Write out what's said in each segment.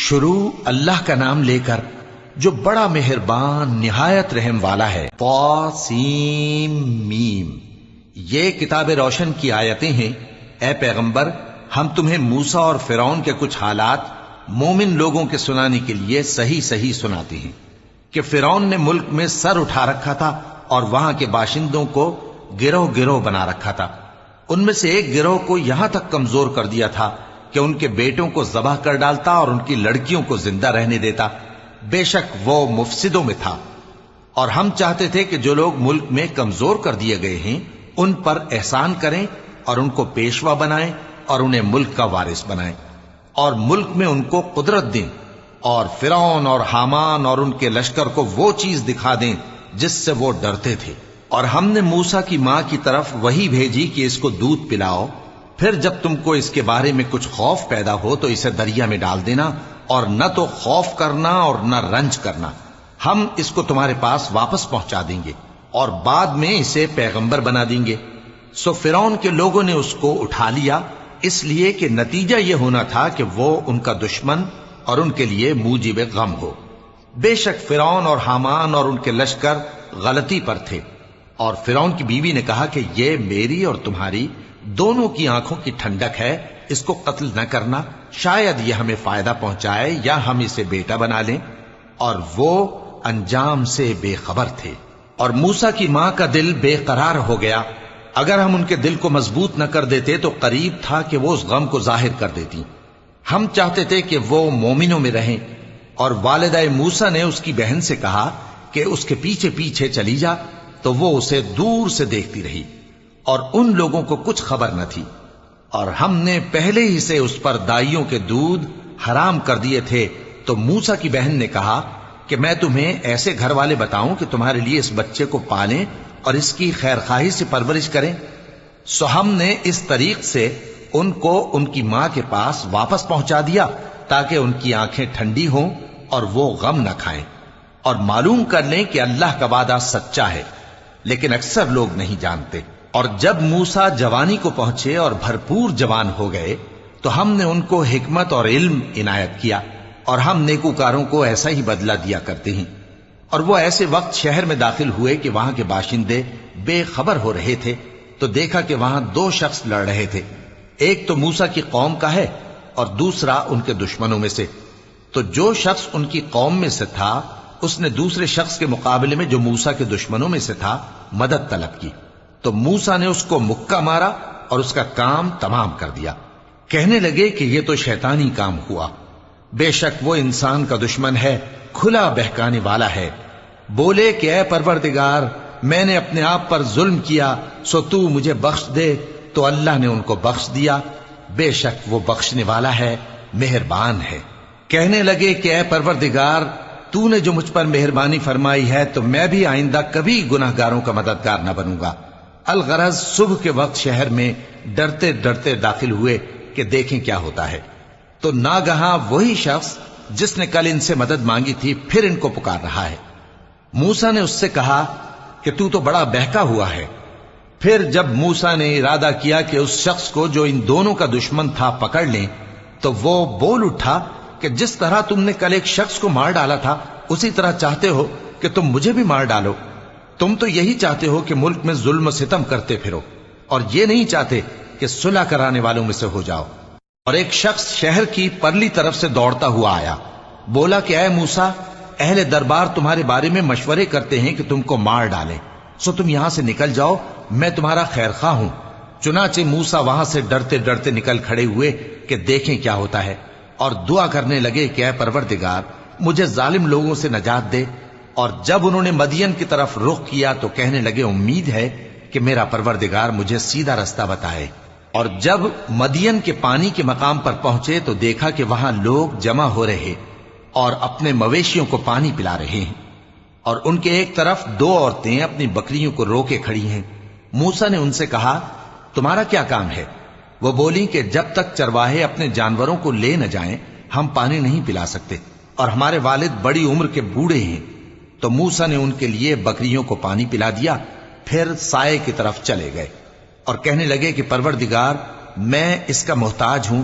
شروع اللہ کا نام لے کر جو بڑا مہربان نہایت رحم والا ہے۔ طاسیم میم، یہ کتاب روشن کی آیتیں ہیں۔ اے پیغمبر، ہم تمہیں موسیٰ اور فرعون کے کچھ حالات مومن لوگوں کے سنانے کے لیے صحیح صحیح سناتے ہیں کہ فرعون نے ملک میں سر اٹھا رکھا تھا اور وہاں کے باشندوں کو گروہ گروہ بنا رکھا تھا۔ ان میں سے ایک گروہ کو یہاں تک کمزور کر دیا تھا کہ ان کے بیٹوں کو ذبح کر ڈالتا اور ان کی لڑکیوں کو زندہ رہنے دیتا۔ بے شک وہ مفسدوں میں تھا، اور ہم چاہتے تھے کہ جو لوگ ملک میں کمزور کر دیے گئے ہیں ان پر احسان کریں اور ان کو پیشوا بنائیں اور انہیں ملک کا وارث بنائیں، اور ملک میں ان کو قدرت دیں، اور فرعون اور حامان اور ان کے لشکر کو وہ چیز دکھا دیں جس سے وہ ڈرتے تھے۔ اور ہم نے موسیٰ کی ماں کی طرف وحی بھیجی کہ اس کو دودھ پلاؤ، پھر جب تم کو اس کے بارے میں کچھ خوف پیدا ہو تو اسے دریا میں ڈال دینا، اور نہ تو خوف کرنا اور نہ رنج کرنا، ہم اس کو تمہارے پاس واپس پہنچا دیں گے اور بعد میں اسے پیغمبر بنا دیں گے۔ سو فرعون کے لوگوں نے اس کو اٹھا لیا، اس لیے کہ نتیجہ یہ ہونا تھا کہ وہ ان کا دشمن اور ان کے لیے موجب غم ہو۔ بے شک فرعون اور حامان اور ان کے لشکر غلطی پر تھے، اور فرعون کی بیوی نے کہا کہ یہ میری اور تمہاری دونوں کی آنکھوں کی ٹھنڈک ہے، اس کو قتل نہ کرنا، شاید یہ ہمیں فائدہ پہنچائے یا ہم اسے بیٹا بنا لیں۔ اور وہ انجام سے بے خبر تھے۔ اور موسیٰ کی ماں کا دل بے قرار ہو گیا، اگر ہم ان کے دل کو مضبوط نہ کر دیتے تو قریب تھا کہ وہ اس غم کو ظاہر کر دیتی۔ ہم چاہتے تھے کہ وہ مومنوں میں رہیں، اور والدہ موسیٰ نے اس کی بہن سے کہا کہ اس کے پیچھے پیچھے چلی جا، تو وہ اسے دور سے دیکھتی رہی، اور ان لوگوں کو کچھ خبر نہ تھی۔ اور ہم نے پہلے ہی سے اس پر دائیوں کے دودھ حرام کر دیے تھے۔ تو موسیٰ کی بہن نے کہا کہ میں تمہیں ایسے گھر والے بتاؤں کہ تمہارے لیے اس بچے کو پالیں اور اس کی خیر خواہی سے پرورش کریں۔ سو ہم نے اس طریق سے ان کو ان کی ماں کے پاس واپس پہنچا دیا تاکہ ان کی آنکھیں ٹھنڈی ہوں اور وہ غم نہ کھائیں، اور معلوم کر لیں کہ اللہ کا وعدہ سچا ہے، لیکن اکثر لوگ نہیں جانتے۔ اور جب موسیٰ جوانی کو پہنچے اور بھرپور جوان ہو گئے تو ہم نے ان کو حکمت اور علم عنایت کیا، اور ہم نیکوکاروں کو ایسا ہی بدلہ دیا کرتے ہیں۔ اور وہ ایسے وقت شہر میں داخل ہوئے کہ وہاں کے باشندے بے خبر ہو رہے تھے، تو دیکھا کہ وہاں دو شخص لڑ رہے تھے، ایک تو موسیٰ کی قوم کا ہے اور دوسرا ان کے دشمنوں میں سے۔ تو جو شخص ان کی قوم میں سے تھا اس نے دوسرے شخص کے مقابلے میں جو موسیٰ کے دشمنوں میں سے تھا مدد طلب کی، تو موسیٰ نے اس کو مکہ مارا اور اس کا کام تمام کر دیا۔ کہنے لگے کہ یہ تو شیطانی کام ہوا، بے شک وہ انسان کا دشمن ہے، کھلا بہکانے والا ہے۔ بولے کہ اے پروردگار، میں نے اپنے آپ پر ظلم کیا، سو تو مجھے بخش دے، تو اللہ نے ان کو بخش دیا، بے شک وہ بخشنے والا ہے، مہربان ہے۔ کہنے لگے کہ اے پروردگار، تو نے جو مجھ پر مہربانی فرمائی ہے تو میں بھی آئندہ کبھی گناہ گاروں کا مددگار نہ بنوں گا۔ الغرض صبح کے وقت شہر میں ڈرتے ڈرتے داخل ہوئے کہ دیکھیں کیا ہوتا ہے، تو ناگہاں وہی شخص جس نے کل ان سے مدد مانگی تھی پھر ان کو پکار رہا ہے۔ موسیٰ نے اس سے کہا کہ تو بڑا بہکا ہوا ہے۔ پھر جب موسیٰ نے ارادہ کیا کہ اس شخص کو جو ان دونوں کا دشمن تھا پکڑ لیں، تو وہ بول اٹھا کہ جس طرح تم نے کل ایک شخص کو مار ڈالا تھا اسی طرح چاہتے ہو کہ تم مجھے بھی مار ڈالو۔ تم تو یہی چاہتے ہو کہ ملک میں ظلم و ستم کرتے پھرو، اور یہ نہیں چاہتے کہ صلح کرانے والوں میں سے ہو جاؤ۔ اور ایک شخص شہر کی پرلی طرف سے دوڑتا ہوا آیا، بولا کہ اے موسیٰ، اہل دربار تمہارے بارے میں مشورے کرتے ہیں کہ تم کو مار ڈالیں، سو تم یہاں سے نکل جاؤ، میں تمہارا خیر خواہ ہوں۔ چنانچہ موسیٰ وہاں سے ڈرتے ڈرتے نکل کھڑے ہوئے کہ دیکھیں کیا ہوتا ہے، اور دعا کرنے لگے کہ اے پروردگار، مجھے ظالم لوگوں سے نجات دے۔ اور جب انہوں نے مدین کی طرف رخ کیا تو کہنے لگے امید ہے کہ میرا پروردگار مجھے سیدھا رستہ بتائے۔ اور جب مدین کے پانی کے مقام پر پہنچے تو دیکھا کہ وہاں لوگ جمع ہو رہے اور اپنے مویشیوں کو پانی پلا رہے ہیں، اور ان کے ایک طرف دو عورتیں اپنی بکریوں کو روکے کھڑی ہیں۔ موسیٰ نے ان سے کہا تمہارا کیا کام ہے؟ وہ بولی کہ جب تک چرواہے اپنے جانوروں کو لے نہ جائیں ہم پانی نہیں پلا سکتے، اور ہمارے والد بڑی عمر کے بوڑھے ہیں۔ تو موسیٰ نے ان کے لیے بکریوں کو پانی پلا دیا، پھر سائے کی طرف چلے گئے اور کہنے لگے کہ پروردگار، میں اس کا محتاج ہوں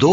2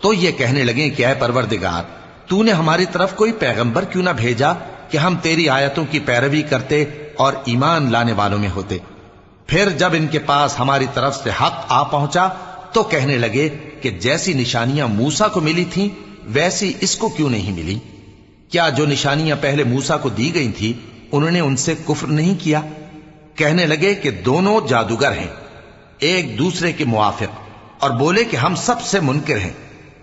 تو یہ کہنے لگے کہ اے پروردگار، تو نے ہماری طرف کوئی پیغمبر کیوں نہ بھیجا کہ ہم تیری آیتوں کی پیروی کرتے اور ایمان لانے والوں میں ہوتے۔ پھر جب ان کے پاس ہماری طرف سے حق آ پہنچا تو کہنے لگے کہ جیسی نشانیاں موسیٰ کو ملی تھیں ویسی اس کو کیوں نہیں ملی؟ کیا جو نشانیاں پہلے موسیٰ کو دی گئی تھی انہوں نے ان سے کفر نہیں کیا؟ کہنے لگے کہ دونوں جادوگر ہیں، ایک دوسرے کے موافق، اور بولے کہ ہم سب سے منکر ہیں۔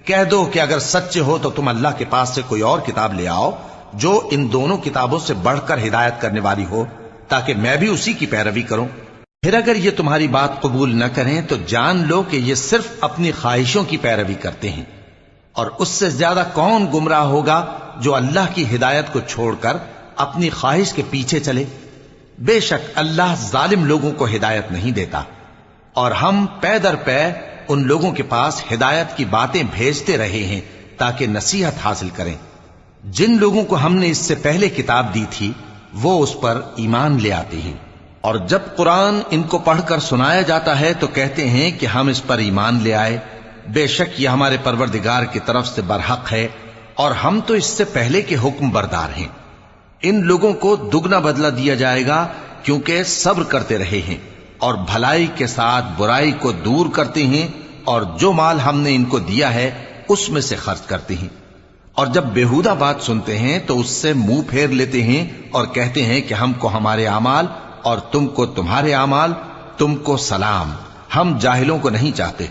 کہہ دو کہ اگر سچے ہو تو تم اللہ کے پاس سے کوئی اور کتاب لے آؤ جو ان دونوں کتابوں سے بڑھ کر ہدایت کرنے والی ہو، تاکہ میں بھی اسی کی پیروی کروں۔ پھر اگر یہ تمہاری بات قبول نہ کریں تو جان لو کہ یہ صرف اپنی خواہشوں کی پیروی کرتے ہیں، اور اس سے زیادہ کون گمراہ ہوگا جو اللہ کی ہدایت کو چھوڑ کر اپنی خواہش کے پیچھے چلے۔ بے شک اللہ ظالم لوگوں کو ہدایت نہیں دیتا، اور ہم پے در پے ان لوگوں کے پاس ہدایت کی باتیں بھیجتے رہے ہیں تاکہ نصیحت حاصل کریں۔ جن لوگوں کو ہم نے اس سے پہلے کتاب دی تھی وہ اس پر ایمان لے آتے ہیں، اور جب قرآن ان کو پڑھ کر سنایا جاتا ہے تو کہتے ہیں کہ ہم اس پر ایمان لے آئے۔ بے شک یہ ہمارے پروردگار کی طرف سے برحق ہے، اور ہم تو اس سے پہلے کے حکم بردار ہیں۔ ان لوگوں کو دگنا بدلہ دیا جائے گا کیونکہ صبر کرتے رہے ہیں اور بھلائی کے ساتھ برائی کو دور کرتے ہیں، اور جو مال ہم نے ان کو دیا ہے اس میں سے خرچ کرتے ہیں۔ اور جب بیہودہ بات سنتے ہیں تو اس سے منہ پھیر لیتے ہیں اور کہتے ہیں کہ ہم کو ہمارے اعمال اور تم کو تمہارے اعمال، تم کو سلام، ہم جاہلوں کو نہیں چاہتے۔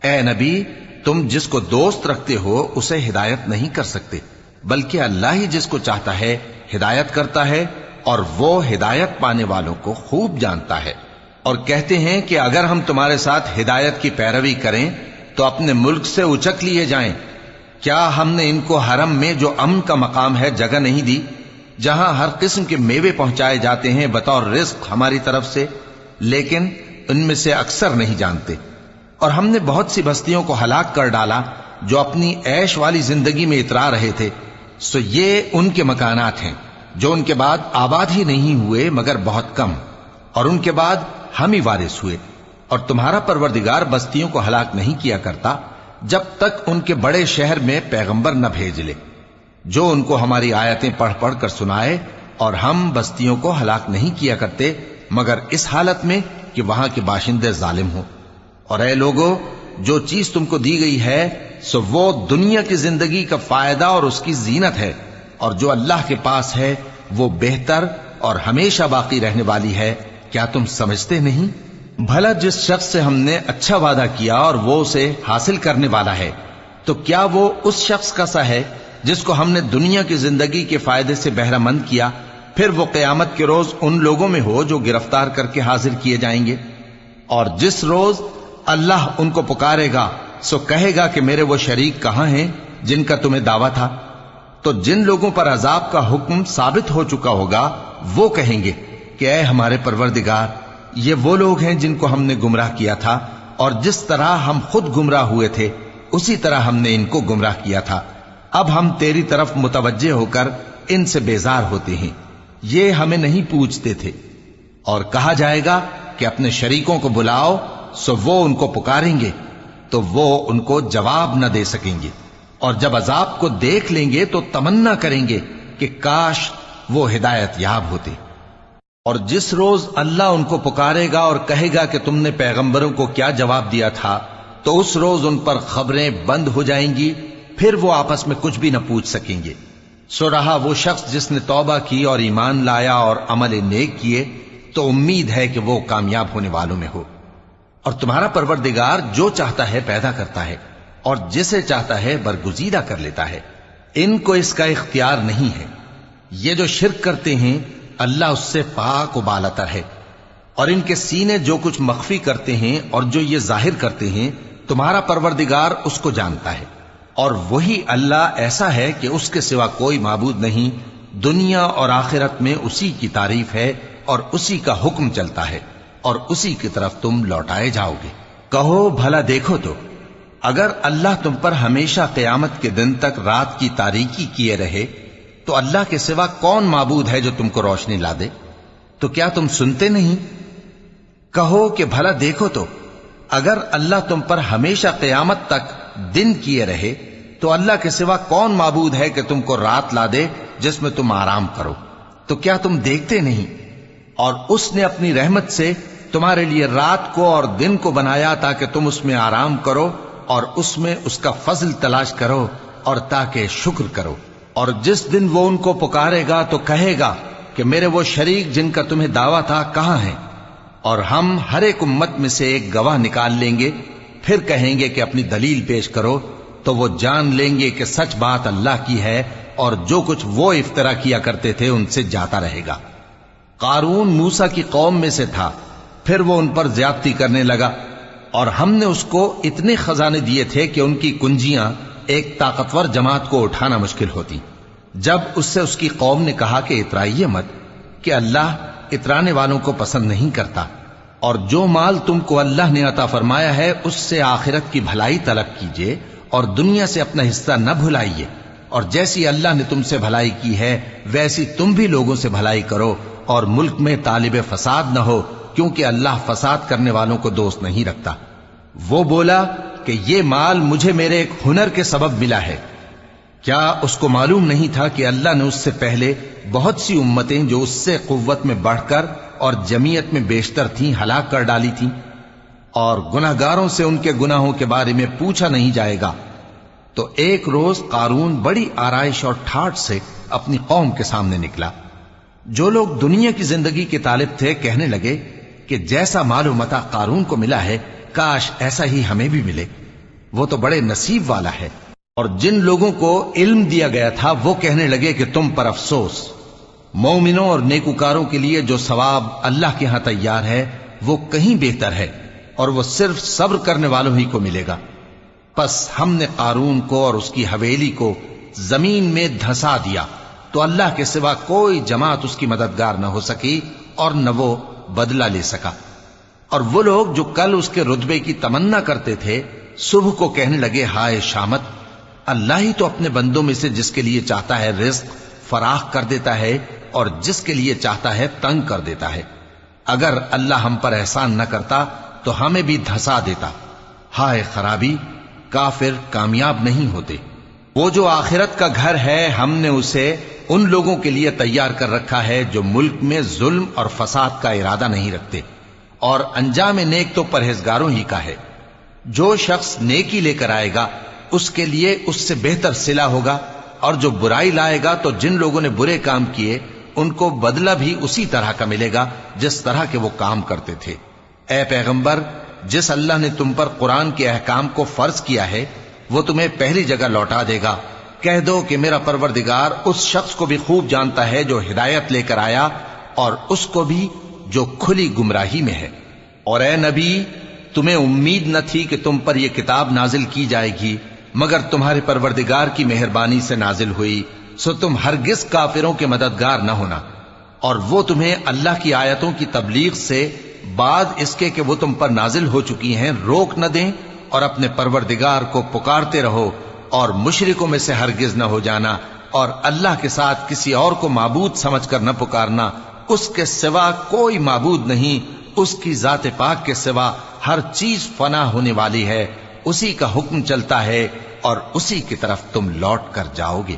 اے نبی، تم جس کو دوست رکھتے ہو اسے ہدایت نہیں کر سکتے، بلکہ اللہ ہی جس کو چاہتا ہے ہدایت کرتا ہے، اور وہ ہدایت پانے والوں کو خوب جانتا ہے۔ اور کہتے ہیں کہ اگر ہم تمہارے ساتھ ہدایت کی پیروی کریں تو اپنے ملک سے اچک لیے جائیں۔ کیا ہم نے ان کو حرم میں جو امن کا مقام ہے جگہ نہیں دی، جہاں ہر قسم کے میوے پہنچائے جاتے ہیں بطور رزق ہماری طرف سے؟ لیکن ان میں سے اکثر نہیں جانتے۔ اور ہم نے بہت سی بستیوں کو ہلاک کر ڈالا جو اپنی عیش والی زندگی میں اترا رہے تھے، سو یہ ان کے مکانات ہیں جو ان کے بعد آباد ہی نہیں ہوئے مگر بہت کم، اور ان کے بعد ہم ہی وارث ہوئے۔ اور تمہارا پروردگار بستیوں کو ہلاک نہیں کیا کرتا جب تک ان کے بڑے شہر میں پیغمبر نہ بھیج لے جو ان کو ہماری آیتیں پڑھ پڑھ کر سنائے، اور ہم بستیوں کو ہلاک نہیں کیا کرتے مگر اس حالت میں کہ وہاں کے باشندے ظالم ہوں۔ اور اے لوگو، جو چیز تم کو دی گئی ہے سو وہ دنیا کی زندگی کا فائدہ اور اس کی زینت ہے، اور جو اللہ کے پاس ہے وہ بہتر اور ہمیشہ باقی رہنے والی ہے۔ کیا تم سمجھتے نہیں؟ بھلا جس شخص سے ہم نے اچھا وعدہ کیا اور وہ اسے حاصل کرنے والا ہے، تو کیا وہ اس شخص کا سا ہے جس کو ہم نے دنیا کی زندگی کے فائدے سے بہرہ مند کیا، پھر وہ قیامت کے روز ان لوگوں میں ہو جو گرفتار کر کے حاضر کیے جائیں گے؟ اور جس روز اللہ ان کو پکارے گا سو کہے گا کہ میرے وہ شریک کہاں ہیں جن کا تمہیں دعویٰ تھا؟ تو جن لوگوں پر عذاب کا حکم ثابت ہو چکا ہوگا وہ کہیں گے کہ اے ہمارے پروردگار، یہ وہ لوگ ہیں جن کو ہم نے گمراہ کیا تھا، اور جس طرح ہم خود گمراہ ہوئے تھے اسی طرح ہم نے ان کو گمراہ کیا تھا۔ اب ہم تیری طرف متوجہ ہو کر ان سے بیزار ہوتے ہیں، یہ ہمیں نہیں پوچھتے تھے۔ اور کہا جائے گا کہ اپنے شریکوں کو بلاؤ، سو وہ ان کو پکاریں گے تو وہ ان کو جواب نہ دے سکیں گے، اور جب عذاب کو دیکھ لیں گے تو تمنا کریں گے کہ کاش وہ ہدایت یاب ہوتے۔ اور جس روز اللہ ان کو پکارے گا اور کہے گا کہ تم نے پیغمبروں کو کیا جواب دیا تھا، تو اس روز ان پر خبریں بند ہو جائیں گی، پھر وہ آپس میں کچھ بھی نہ پوچھ سکیں گے۔ سو رہا وہ شخص جس نے توبہ کی اور ایمان لایا اور عمل نیک کیے تو امید ہے کہ وہ کامیاب ہونے والوں میں ہو۔ اور تمہارا پروردگار جو چاہتا ہے پیدا کرتا ہے، اور جسے چاہتا ہے برگزیدہ کر لیتا ہے، ان کو اس کا اختیار نہیں ہے۔ یہ جو شرک کرتے ہیں اللہ اس سے پاک و بالاتر ہے، اور ان کے سینے جو کچھ مخفی کرتے ہیں اور جو یہ ظاہر کرتے ہیں تمہارا پروردگار اس کو جانتا ہے۔ اور وہی اللہ ایسا ہے کہ اس کے سوا کوئی معبود نہیں، دنیا اور آخرت میں اسی کی تعریف ہے اور اسی کا حکم چلتا ہے، اور اسی کی طرف تم لوٹائے جاؤ گے۔ کہو بھلا دیکھو تو، اگر اللہ تم پر ہمیشہ قیامت کے دن تک رات کی تاریکی کیے رہے تو اللہ کے سوا کون معبود ہے جو تم کو روشنی لا دے؟ تو کیا تم سنتے نہیں؟ کہو کہ بھلا دیکھو تو، اگر اللہ تم پر ہمیشہ قیامت تک دن کیے رہے تو اللہ کے سوا کون معبود ہے کہ تم کو رات لا دے جس میں تم آرام کرو؟ تو کیا تم دیکھتے نہیں؟ اور اس نے اپنی رحمت سے تمہارے لیے رات کو اور دن کو بنایا تاکہ تم اس میں آرام کرو اور اس میں اس کا فضل تلاش کرو اور تاکہ شکر کرو۔ اور جس دن وہ ان کو پکارے گا تو کہے گا کہ میرے وہ شریک جن کا تمہیں دعویٰ تھا کہاں ہیں؟ اور ہم ہر ایک امت میں سے ایک گواہ نکال لیں گے، پھر کہیں گے کہ اپنی دلیل پیش کرو، تو وہ جان لیں گے کہ سچ بات اللہ کی ہے اور جو کچھ وہ افترا کیا کرتے تھے ان سے جاتا رہے گا۔ قارون موسیٰ کی قوم میں سے تھا، پھر وہ ان پر زیادتی کرنے لگا، اور ہم نے اس کو اتنے خزانے دیے تھے کہ ان کی کنجیاں ایک طاقتور جماعت کو اٹھانا مشکل ہوتی۔ جب اس سے اس کی قوم نے کہا کہ اترائیے مت، کہ اللہ اترانے والوں کو پسند نہیں کرتا، اور جو مال تم کو اللہ نے عطا فرمایا ہے اس سے آخرت کی بھلائی طلب کیجیے اور دنیا سے اپنا حصہ نہ بھلائیے، اور جیسی اللہ نے تم سے بھلائی کی ہے ویسی تم بھی لوگوں سے بھلائی کرو، اور ملک میں طالب فساد نہ ہو، کیونکہ اللہ فساد کرنے والوں کو دوست نہیں رکھتا۔ وہ بولا کہ یہ مال مجھے میرے ایک ہنر کے سبب ملا ہے۔ کیا اس کو معلوم نہیں تھا کہ اللہ نے اس سے پہلے بہت سی امتیں جو اس سے قوت میں بڑھ کر اور جمعیت میں بیشتر تھیں ہلاک کر ڈالی تھیں، اور گناہگاروں سے ان کے گناہوں کے بارے میں پوچھا نہیں جائے گا؟ تو ایک روز قارون بڑی آرائش اور ٹھاٹ سے اپنی قوم کے سامنے نکلا۔ جو لوگ دنیا کی زندگی کے طالب تھے کہنے لگے کہ جیسا مال و متاع قارون کو ملا ہے کاش ایسا ہی ہمیں بھی ملے، وہ تو بڑے نصیب والا ہے۔ اور جن لوگوں کو علم دیا گیا تھا وہ کہنے لگے کہ تم پر افسوس، مومنوں اور نیکوکاروں کے لیے جو ثواب اللہ کے ہاں تیار ہے وہ کہیں بہتر ہے، اور وہ صرف صبر کرنے والوں ہی کو ملے گا۔ پس ہم نے قارون کو اور اس کی حویلی کو زمین میں دھسا دیا، تو اللہ کے سوا کوئی جماعت اس کی مددگار نہ ہو سکی اور نہ وہ بدلہ لے سکا۔ اور وہ لوگ جو کل اس کے رتبے کی تمنا کرتے تھے صبح کو کہنے لگے ہائے شامت، اللہ ہی تو اپنے بندوں میں سے جس کے لیے چاہتا ہے رزق فراخ کر دیتا ہے اور جس کے لیے چاہتا ہے تنگ کر دیتا ہے۔ اگر اللہ ہم پر احسان نہ کرتا تو ہمیں بھی دھسا دیتا۔ ہائے خرابی، کافر کامیاب نہیں ہوتے۔ وہ جو آخرت کا گھر ہے ہم نے اسے ان لوگوں کے لیے تیار کر رکھا ہے جو ملک میں ظلم اور فساد کا ارادہ نہیں رکھتے، اور انجام نیک تو پرہیزگاروں ہی کا ہے۔ جو شخص نیکی لے کر آئے گا اس کے لیے اس سے بہتر صلہ ہوگا، اور جو برائی لائے گا تو جن لوگوں نے برے کام کیے ان کو بدلہ بھی اسی طرح کا ملے گا جس طرح کے وہ کام کرتے تھے۔ اے پیغمبر، جس اللہ نے تم پر قرآن کے احکام کو فرض کیا ہے وہ تمہیں پہلی جگہ لوٹا دے گا۔ کہہ دو کہ میرا پروردگار اس شخص کو بھی خوب جانتا ہے جو ہدایت لے کر آیا، اور اس کو بھی جو کھلی گمراہی میں ہے۔ اور اے نبی، تمہیں امید نہ تھی کہ تم پر یہ کتاب نازل کی جائے گی مگر تمہارے پروردگار کی مہربانی سے نازل ہوئی، سو تم ہرگز کافروں کے مددگار نہ ہونا، اور وہ تمہیں اللہ کی آیتوں کی تبلیغ سے بعد اس کے کہ وہ تم پر نازل ہو چکی ہیں روک نہ دیں، اور اپنے پروردگار کو پکارتے رہو اور مشرکوں میں سے ہرگز نہ ہو جانا، اور اللہ کے ساتھ کسی اور کو معبود سمجھ کر نہ پکارنا۔ اس کے سوا کوئی معبود نہیں، اس کی ذات پاک کے سوا ہر چیز فنا ہونے والی ہے، اسی کا حکم چلتا ہے اور اسی کی طرف تم لوٹ کر جاؤ گے۔